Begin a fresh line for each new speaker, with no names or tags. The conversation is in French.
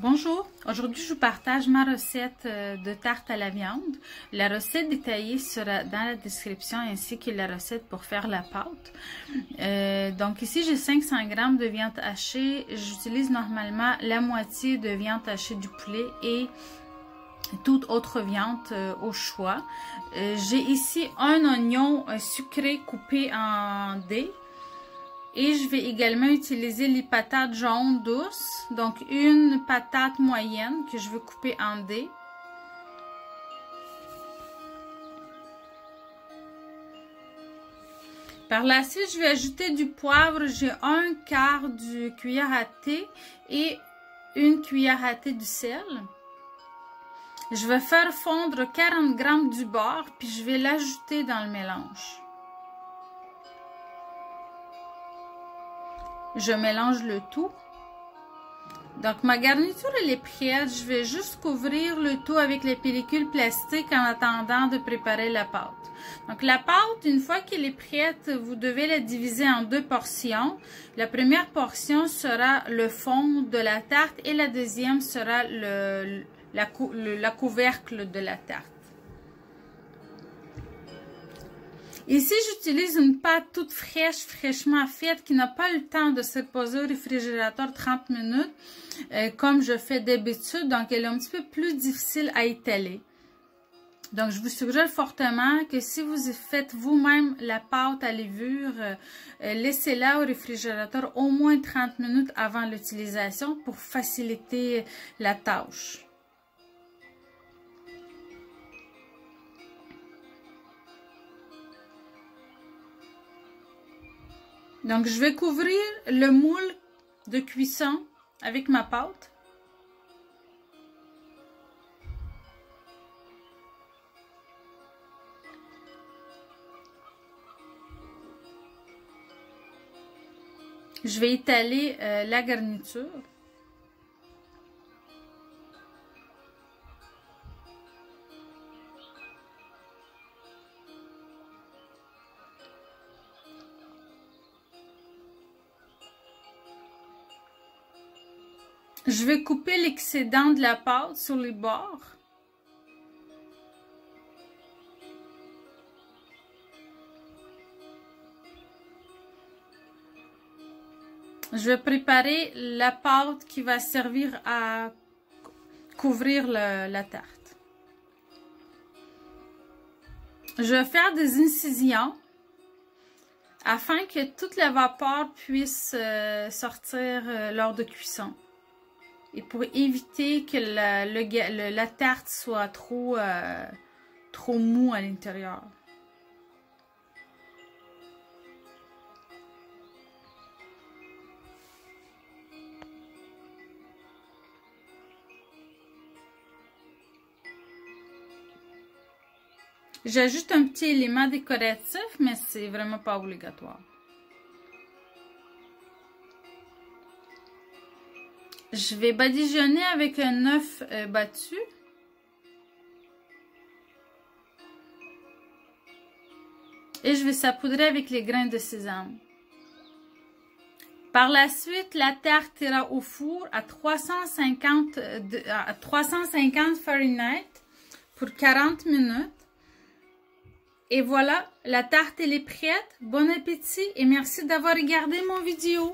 Bonjour, aujourd'hui je vous partage ma recette de tarte à la viande. La recette détaillée sera dans la description ainsi que la recette pour faire la pâte. Donc ici j'ai 500 g de viande hachée. J'utilise normalement la moitié de viande hachée du poulet et toute autre viande au choix. J'ai ici un oignon sucré coupé en dés. Et je vais également utiliser les patates jaunes douces, donc une patate moyenne que je vais couper en dés. Par la suite, je vais ajouter du poivre. J'ai un quart de cuillère à thé et une cuillère à thé du sel. Je vais faire fondre 40 g du beurre, puis je vais l'ajouter dans le mélange. Je mélange le tout. Donc, ma garniture, elle est prête. Je vais juste couvrir le tout avec les pellicules plastiques en attendant de préparer la pâte. Donc, la pâte, une fois qu'elle est prête, vous devez la diviser en deux portions. La première portion sera le fond de la tarte et la deuxième sera la couvercle de la tarte. Ici, j'utilise une pâte toute fraîchement faite, qui n'a pas le temps de se reposer au réfrigérateur 30 minutes, comme je fais d'habitude. Donc, elle est un petit peu plus difficile à étaler. Donc, je vous suggère fortement que si vous faites vous-même la pâte à levure, laissez-la au réfrigérateur au moins 30 minutes avant l'utilisation pour faciliter la tâche. Donc, je vais couvrir le moule de cuisson avec ma pâte. Je vais étaler la garniture. Je vais couper l'excédent de la pâte sur les bords. Je vais préparer la pâte qui va servir à couvrir la tarte. Je vais faire des incisions afin que toute la vapeur puisse sortir lors de cuisson. Et pour éviter que la tarte soit trop mou à l'intérieur. J'ajoute un petit élément décoratif, mais c'est vraiment pas obligatoire. Je vais badigeonner avec un œuf battu. Et je vais saupoudrer avec les grains de sésame. Par la suite, la tarte ira au four à 350 Fahrenheit pour 40 minutes. Et voilà, la tarte elle est prête. Bon appétit et merci d'avoir regardé mon vidéo.